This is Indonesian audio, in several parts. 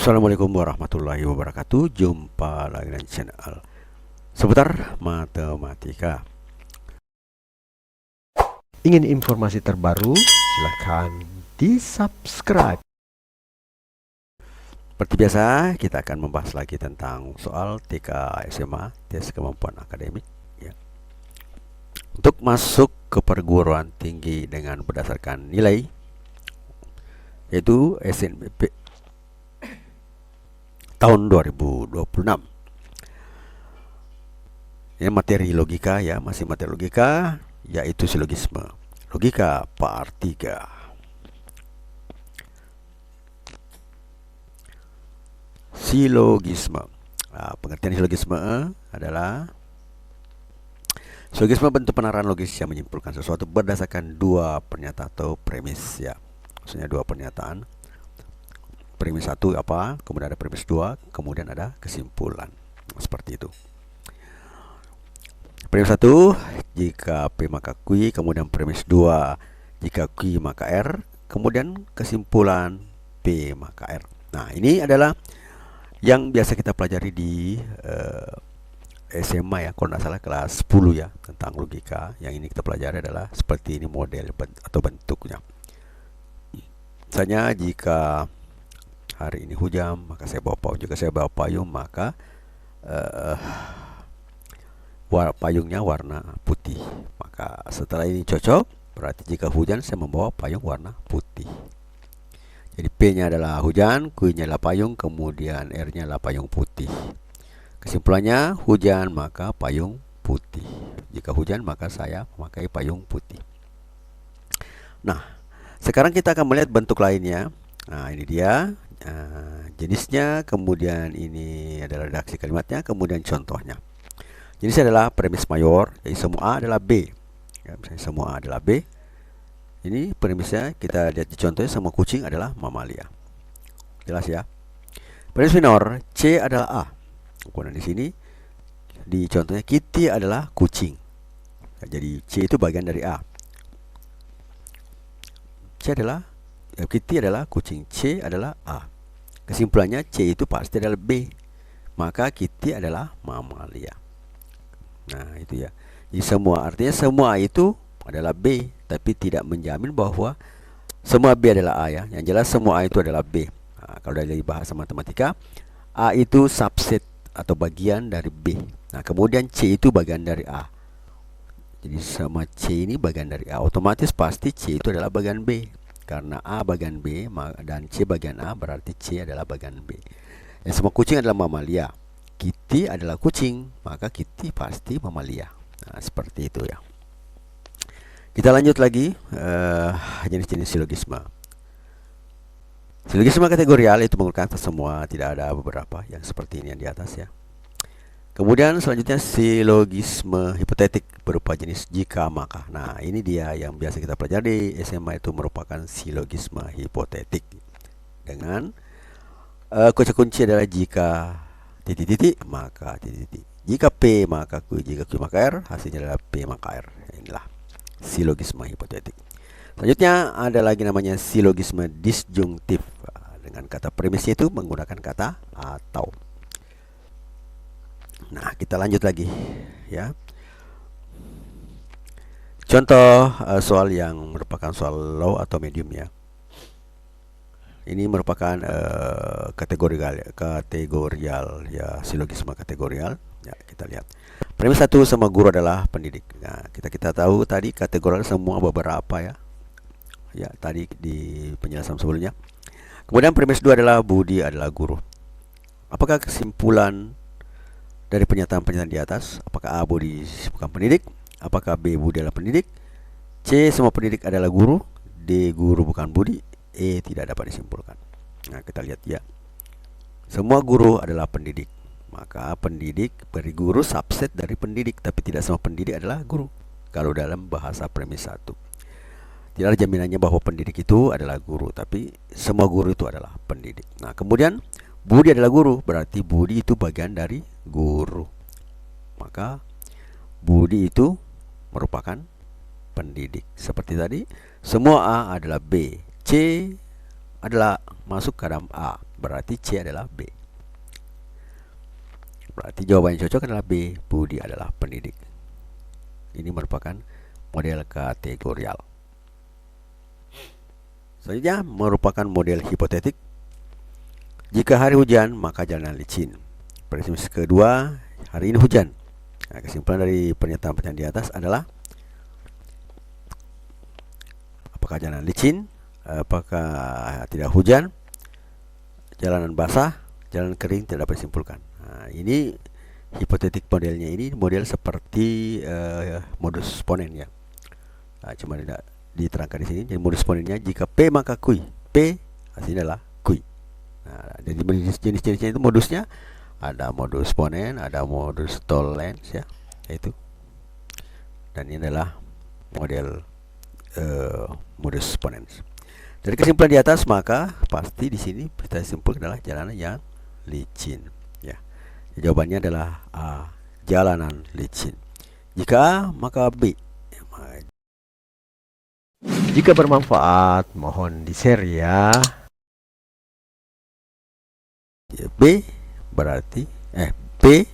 Assalamualaikum warahmatullahi wabarakatuh. Jumpa lagi dengan channel seputar matematika. Ingin informasi terbaru? Silahkan di-subscribe. Seperti biasa, kita akan membahas lagi tentang soal TK SMA, tes kemampuan akademik ya. Untuk masuk ke perguruan tinggi dengan berdasarkan nilai, yaitu SNBP tahun 2026. Ini materi logika ya, masih materi logika, yaitu silogisme. Logika part 3. Silogisme. Pengertian silogisme adalah silogisme bentuk penerahan logis yang menyimpulkan sesuatu berdasarkan dua pernyataan atau premis ya. Maksudnya dua pernyataan. Premis 1 apa, kemudian ada premis 2, kemudian ada kesimpulan. Seperti itu. Premis 1, jika P maka Q, kemudian premis 2, jika Q maka R, kemudian kesimpulan P maka R. Nah, ini adalah yang biasa kita pelajari di SMA ya, kalau tidak salah kelas 10 ya, tentang logika. Yang ini kita pelajari adalah seperti ini model atau bentuknya. Misalnya jika hari ini hujan, maka saya bawa payung. Jika saya bawa payung, maka payungnya warna putih. Maka setelah ini cocok, berarti jika hujan saya membawa payung warna putih. Jadi P-nya adalah hujan, Q-nya adalah payung, kemudian R-nya adalah payung putih. Kesimpulannya, hujan maka payung putih. Jika hujan maka saya memakai payung putih. Nah, sekarang kita akan melihat bentuk lainnya. Nah, ini dia. Jenisnya, kemudian ini adalah redaksi kalimatnya, kemudian contohnya. Jenisnya adalah premis mayor, jadi semua A adalah B ya, misalnya semua A adalah B. Ini premisnya, kita lihat di contohnya, semua kucing adalah mamalia. Jelas ya. Premis minor, C adalah A. Kemudian di sini di contohnya Kitty adalah kucing ya, jadi C itu bagian dari A. Kitty adalah kucing, C adalah A. Kesimpulannya C itu pasti adalah B, maka Kitty adalah mamalia. Nah, itu ya. Jadi semua, artinya semua itu adalah B, tapi tidak menjamin bahwa semua B adalah A ya. Yang jelas semua A itu adalah B. Nah, kalau dari bahasa matematika, A itu subset atau bagian dari B. Nah, kemudian C itu bagian dari A. Jadi sama C ini bagian dari A, otomatis pasti C itu adalah bagian B. Karena A bagian B dan C bagian A, berarti C adalah bagian B. Yang semua kucing adalah mamalia. Kitty adalah kucing, maka Kitty pasti mamalia. Nah, seperti itu ya. Kita lanjut lagi jenis-jenis silogisme. Silogisme kategorial itu menggunakan semua, tidak ada beberapa yang seperti ini yang di atas ya. Kemudian selanjutnya silogisme hipotetik berupa jenis jika maka. Nah, ini dia yang biasa kita pelajari di SMA, itu merupakan silogisme hipotetik. Dengan kunci adalah jika titik-titik maka titik-titik. Jika P maka Q, jika Q maka R, hasilnya adalah P maka R. Inilah silogisme hipotetik. Selanjutnya ada lagi namanya silogisme disjungtif. Dengan kata premisnya itu menggunakan kata atau. Nah, kita lanjut lagi ya. Contoh soal yang merupakan soal low atau medium ya. Ini merupakan kategorial ya, silogisme kategorial ya. Kita lihat. Premis 1, semua guru adalah pendidik. Nah, kita tahu tadi kategorial semua beberapa ya. Ya, tadi di penjelasan sebelumnya. Kemudian premis 2 adalah Budi adalah guru. Apakah kesimpulan dari pernyataan-pernyataan di atas? Apakah A, Budi bukan pendidik? Apakah B, Budi adalah pendidik? C, semua pendidik adalah guru? D, guru bukan Budi? E, tidak dapat disimpulkan. Nah, kita lihat ya. Semua guru adalah pendidik, maka pendidik beri guru subset dari pendidik, tapi tidak semua pendidik adalah guru. Kalau dalam bahasa premis 1, tidak ada jaminannya bahwa pendidik itu adalah guru, tapi semua guru itu adalah pendidik. Nah, kemudian Budi adalah guru, berarti Budi itu bagian dari guru, maka Budi itu merupakan pendidik. Seperti tadi, semua A adalah B, C adalah masuk ke dalam A, berarti C adalah B. Berarti jawaban yang cocok adalah B, Budi adalah pendidik. Ini merupakan model kategorial. Selanjutnya merupakan model hipotetik. Jika hari hujan, maka jalanan licin. Premis kedua, hari ini hujan. Nah, kesimpulan dari pernyataan di atas adalah apakah jalanan licin, apakah tidak hujan, jalanan basah, jalanan kering, tidak dapat disimpulkan. Nah, ini hipotetik modelnya, ini model seperti modus ponen ya. Nah, cuma tidak diterangkan di sini. Jadi modus ponennya jika P maka kui. P hasilnya adalah kui. Nah, jadi jenis-jenisnya itu modusnya ada modus ponen, ada modus tollens ya, itu. Dan ini adalah model modus ponens. Dari kesimpulan di atas maka pasti di sini kita simpulkan adalah jalanan yang licin ya. Jawabannya adalah A, jalanan licin. Jika A maka B. Jika bermanfaat, mohon di-share ya. B berarti P,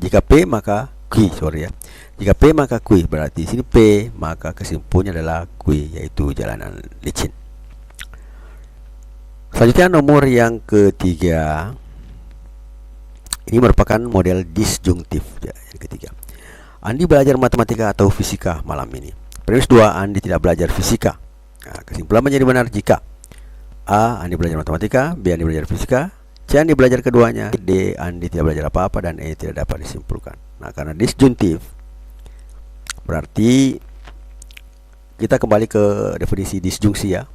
jika P maka Q, sorry ya. Jika P maka Q, berarti sini P maka kesimpulannya adalah Q, yaitu jalanan licin. Selanjutnya nomor yang ketiga. Ini merupakan model disjungtif ya, yang ketiga. Andi belajar matematika atau fisika malam ini. Premis 2, Andi tidak belajar fisika. Nah, kesimpulan menjadi benar jika A, Andi belajar matematika, B, Andi belajar fisika, C, Andi belajar keduanya, D, Andi tidak belajar apa-apa, dan E, tidak dapat disimpulkan. Nah, karena disjuntif berarti kita kembali ke definisi disjungsi ya.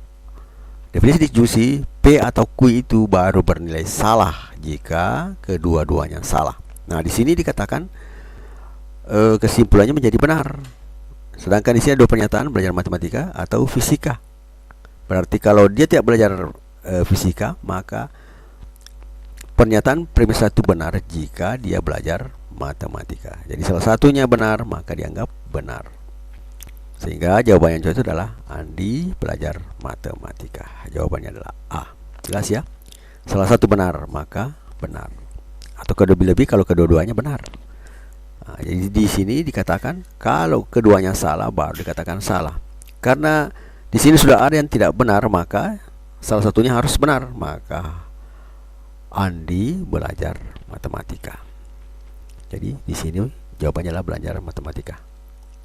Definisi disjungsi, P atau Q itu baru bernilai salah jika kedua-duanya salah. Nah, di sini dikatakan kesimpulannya menjadi benar. Sedangkan di sini ada dua pernyataan, belajar matematika atau fisika. Berarti kalau dia tidak belajar fisika, maka pernyataan premis 1 benar jika dia belajar matematika. Jadi salah satunya benar, maka dianggap benar. Sehingga jawaban yang cocok adalah Andi belajar matematika. Jawabannya adalah A. Jelas ya? Salah satu benar, maka benar. Atau lebih-lebih kalau kedua-duanya benar. Nah, jadi di sini dikatakan kalau keduanya salah baru dikatakan salah. Karena di sini sudah ada yang tidak benar, maka salah satunya harus benar. Maka Andi belajar matematika. Jadi di sini jawabannya adalah belajar matematika.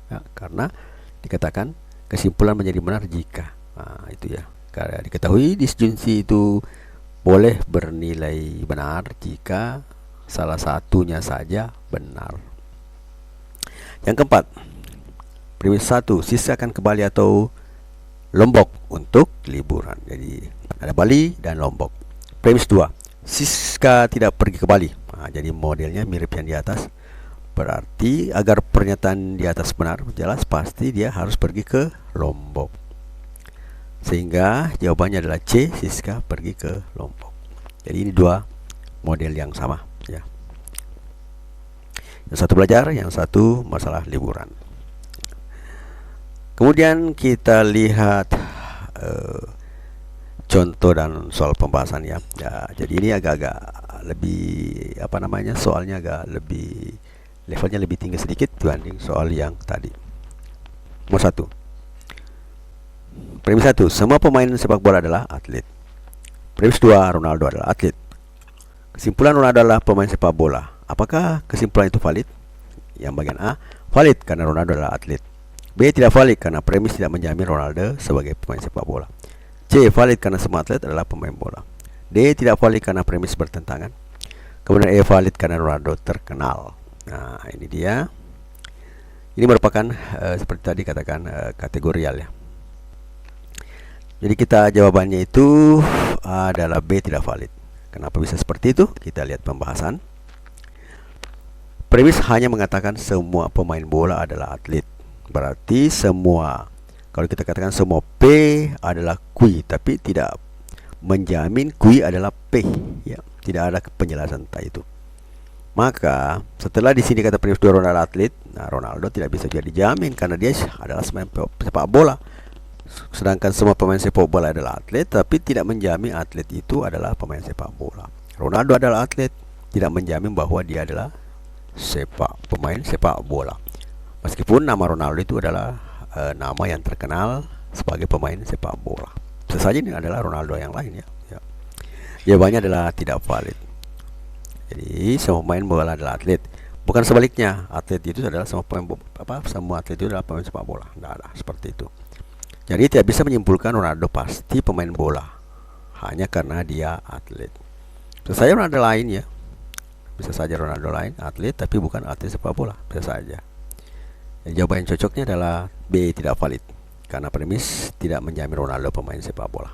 Ya, karena dikatakan kesimpulan menjadi benar jika. Nah, itu ya. Karena diketahui disjunksi itu boleh bernilai benar jika salah satunya saja benar. Yang keempat, premis 1, Siska akan ke Bali atau Lombok untuk liburan. Jadi ada Bali dan Lombok. Premis 2, Siska tidak pergi ke Bali. Nah, jadi modelnya mirip yang di atas. Berarti agar pernyataan di atas benar, jelas pasti dia harus pergi ke Lombok. Sehingga jawabannya adalah C, Siska pergi ke Lombok. Jadi ini dua model yang sama ya. Yang satu belajar, yang satu masalah liburan. Kemudian kita lihat contoh dan soal pembahasan ya. Jadi ini agak-agak lebih soalnya agak lebih levelnya lebih tinggi sedikit dibanding soal yang tadi. Nomor 1. Premis 1, semua pemain sepak bola adalah atlet. Premis 2, Ronaldo adalah atlet. Kesimpulan Ronaldo adalah pemain sepak bola. Apakah kesimpulan itu valid? Yang bagian A, valid karena Ronaldo adalah atlet. B, tidak valid karena premis tidak menjamin Ronaldo sebagai pemain sepak bola. C, valid karena semua atlet adalah pemain bola. D, tidak valid karena premis bertentangan. Kemudian E, valid karena Ronaldo terkenal. Nah, ini dia. Ini merupakan seperti tadi katakan kategorial ya. Jadi kita jawabannya itu adalah B, tidak valid. Kenapa bisa seperti itu? Kita lihat pembahasan. Premis hanya mengatakan semua pemain bola adalah atlet. Berarti semua, kalau kita katakan semua P adalah Q, tapi tidak menjamin Q adalah P ya. Tidak ada penjelasan tentang itu. Maka setelah di sini kata premis 2 Ronaldo atlet, nah Ronaldo tidak bisa jadi dijamin karena dia adalah pemain sepak bola. Sedangkan semua pemain sepak bola adalah atlet, tapi tidak menjamin atlet itu adalah pemain sepak bola. Ronaldo adalah atlet, tidak menjamin bahwa dia adalah pemain sepak bola. Meskipun nama Ronaldo itu adalah nama yang terkenal sebagai pemain sepak bola. Bisa saja ini adalah Ronaldo yang lain ya. Jawabannya adalah tidak valid. Jadi semua pemain bola adalah atlet. Bukan sebaliknya, atlet itu adalah semua atlet itu adalah pemain sepak bola. Tidak ada seperti itu. Jadi tidak bisa menyimpulkan Ronaldo pasti pemain bola hanya karena dia atlet. Bisa saja Ronaldo lain ya. Bisa saja Ronaldo lain atlet tapi bukan atlet sepak bola. Bisa saja. Jawaban yang cocoknya adalah B, tidak valid. Karena premis tidak menjamin Ronaldo pemain sepak bola.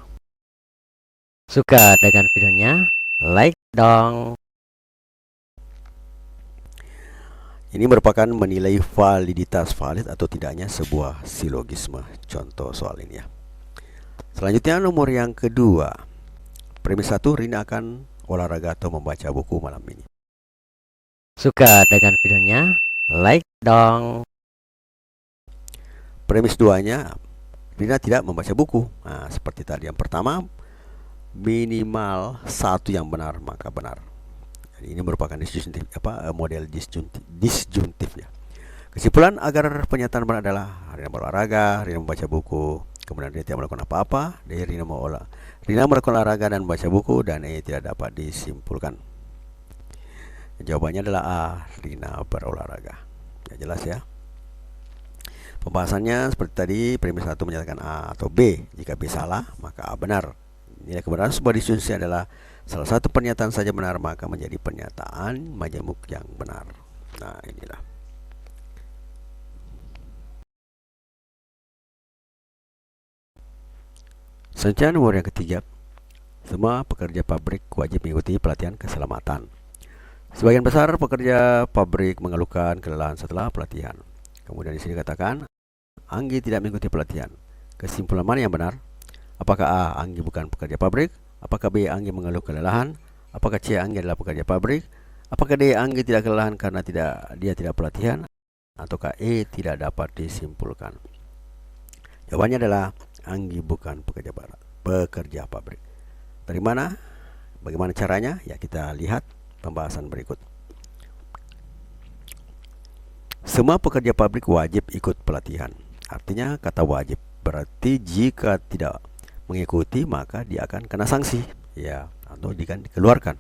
Suka dengan videonya? Like dong. Ini merupakan menilai validitas valid atau tidaknya sebuah silogisme. Contoh soal ini ya. Selanjutnya nomor yang kedua. Premis 1, Rina akan olahraga atau membaca buku malam ini. Suka dengan videonya? Like dong. Premis 2-nya, Rina tidak membaca buku. Nah, seperti tadi yang pertama, minimal satu yang benar maka benar. Jadi ini merupakan model disjuntif ya. Kesimpulan agar pernyataan benar adalah Rina berolahraga, Rina membaca buku, kemudian Rina tidak melakukan apa-apa. Rina melakukan olahraga dan membaca buku, dan tidak dapat disimpulkan. Jawabannya adalah A, Rina berolahraga. Ya, jelas ya. Pembahasannya seperti tadi, premis 1 menyatakan A atau B. Jika B salah, maka A benar. Nilai kebenaran sebuah disjunksi adalah salah satu pernyataan saja benar, maka menjadi pernyataan majemuk yang benar. Nah, inilah. Selanjutnya nomor yang ketiga. Semua pekerja pabrik wajib mengikuti pelatihan keselamatan. Sebagian besar pekerja pabrik mengeluhkan kelelahan setelah pelatihan. Kemudian di sini katakan Anggi tidak mengikuti pelatihan. Kesimpulan mana yang benar? Apakah A, Anggi bukan pekerja pabrik? Apakah B, Anggi mengeluh kelelahan? Apakah C, Anggi adalah pekerja pabrik? Apakah D, Anggi tidak kelelahan karena dia tidak pelatihan? Ataukah E, tidak dapat disimpulkan? Jawabannya adalah Anggi bukan pekerja pabrik. Dari mana? Bagaimana caranya? Ya, kita lihat pembahasan berikut. Semua pekerja pabrik wajib ikut pelatihan. Artinya kata wajib berarti jika tidak mengikuti maka dia akan kena sanksi ya, atau dikeluarkan.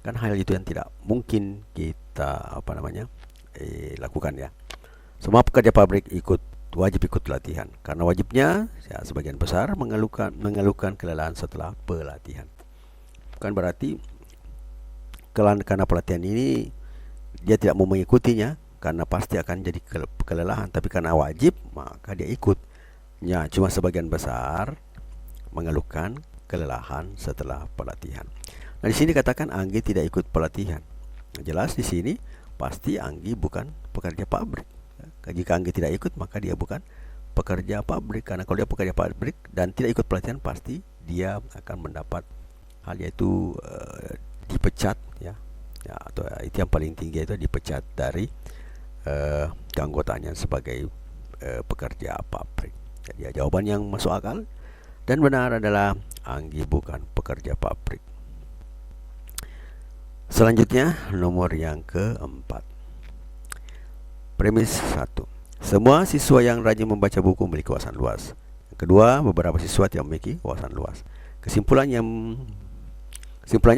Kan hal itu yang tidak mungkin kita lakukan ya. Semua pekerja pabrik wajib ikut pelatihan. Karena wajibnya ya, sebagian besar mengeluhkan kelelahan setelah pelatihan. Bukan berarti karena pelatihan ini dia tidak mau mengikutinya, karena pasti akan jadi kelelahan, tapi karena wajib maka dia ikut. Ya, cuma sebagian besar mengeluhkan kelelahan setelah pelatihan. Nah, di sini katakan Anggi tidak ikut pelatihan. Jelas di sini pasti Anggi bukan pekerja pabrik. Jika Anggi tidak ikut maka dia bukan pekerja pabrik, karena kalau dia pekerja pabrik dan tidak ikut pelatihan pasti dia akan mendapat hal yaitu dipecat ya, atau itu yang paling tinggi itu dipecat dari keanggotaannya sebagai pekerja pabrik. Jadi jawaban yang masuk akal dan benar adalah Anggi bukan pekerja pabrik. Selanjutnya nomor yang keempat. Premis 1. Semua siswa yang rajin membaca buku memiliki wawasan luas. Yang kedua, beberapa siswa tidak memiliki wawasan luas. Kesimpulannya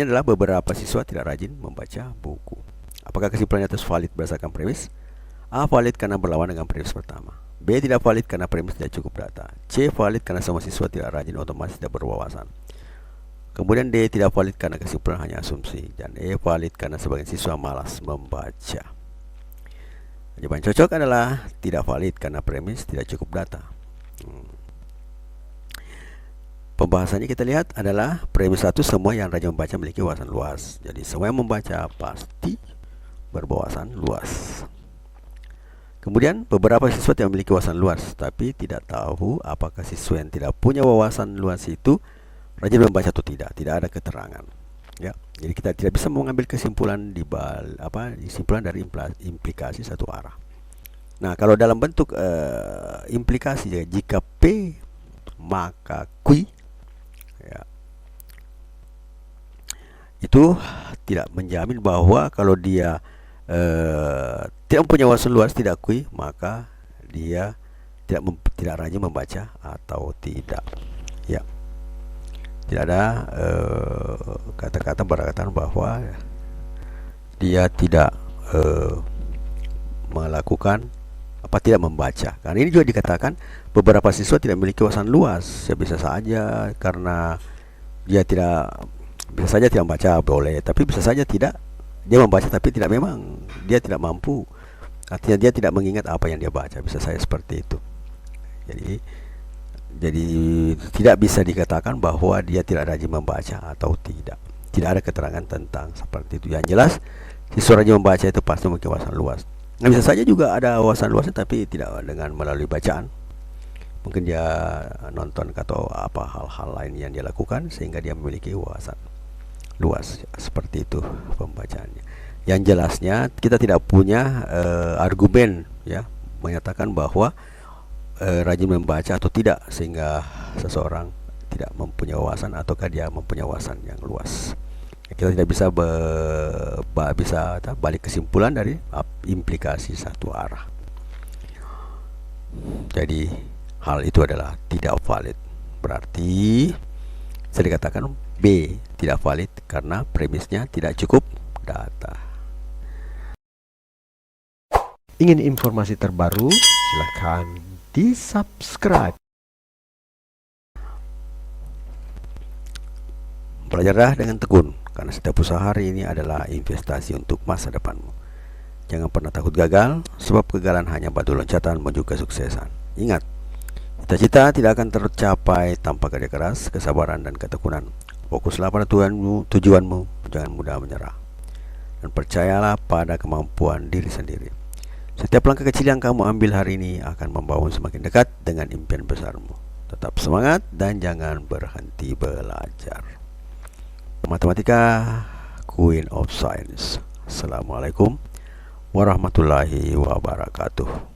adalah beberapa siswa tidak rajin membaca buku. Apakah kesimpulannya itu valid berdasarkan premis? A, valid karena berlawan dengan premis pertama. B, tidak valid karena premis tidak cukup data. C, valid karena semua siswa tidak rajin otomatis tidak berwawasan. Kemudian D, tidak valid karena kesimpulan hanya asumsi. Dan E, valid karena sebagian siswa malas membaca. Jawaban cocok adalah tidak valid karena premis tidak cukup data. Pembahasannya kita lihat adalah premis 1, semua yang rajin membaca memiliki wawasan luas. Jadi semua yang membaca pasti berwawasan luas. Kemudian beberapa siswa tidak memiliki wawasan luas, tapi tidak tahu apakah siswa yang tidak punya wawasan luas itu rajin membaca atau tidak. Tidak ada keterangan. Ya, jadi kita tidak bisa mengambil kesimpulan kesimpulan dari implikasi satu arah. Nah, kalau dalam bentuk implikasi, jika P maka kui, ya, itu tidak menjamin bahwa kalau dia tidak mempunyai wawasan luas, tidak kui, maka dia tidak rajin membaca atau tidak. Ya, tidak ada kata-kata berkaitan bahwa dia tidak melakukan tidak membaca. Karena ini juga dikatakan beberapa siswa tidak memiliki wawasan luas. Ya, bisa saja karena dia bisa saja tidak membaca, boleh, tapi bisa saja tidak dia membaca tapi memang dia tidak mampu. Artinya dia tidak mengingat apa yang dia baca. Bisa saja seperti itu. Jadi tidak bisa dikatakan bahwa dia tidak rajin membaca atau tidak. Tidak ada keterangan tentang seperti itu. Yang jelas siswa rajin membaca itu pasti memiliki wawasan luas. Nah, bisa saja juga ada wawasan luasnya tapi tidak dengan melalui bacaan. Mungkin dia nonton atau hal-hal lain yang dia lakukan sehingga dia memiliki wawasan luas. Seperti itu pembacaannya. Yang jelasnya kita tidak punya argumen ya menyatakan bahwa rajin membaca atau tidak sehingga seseorang tidak mempunyai wawasan ataukah dia mempunyai wawasan yang luas. Kita tidak bisa balik kesimpulan dari implikasi satu arah. Jadi hal itu adalah tidak valid. Berarti bisa dikatakan B tidak valid karena premisnya tidak cukup data. Ingin informasi terbaru? Silakan di-subscribe. Belajarlah dengan tekun, karena setiap usaha hari ini adalah investasi untuk masa depanmu. Jangan pernah takut gagal, sebab kegagalan hanya batu loncatan menuju kesuksesan. Ingat, cita-cita tidak akan tercapai tanpa kerja keras, kesabaran, dan ketekunan. Fokuslah pada tujuanmu, jangan mudah menyerah. Dan percayalah pada kemampuan diri sendiri. Setiap langkah kecil yang kamu ambil hari ini akan membawamu semakin dekat dengan impian besarmu. Tetap semangat dan jangan berhenti belajar. Matematika, Queen of Science. Assalamualaikum warahmatullahi wabarakatuh.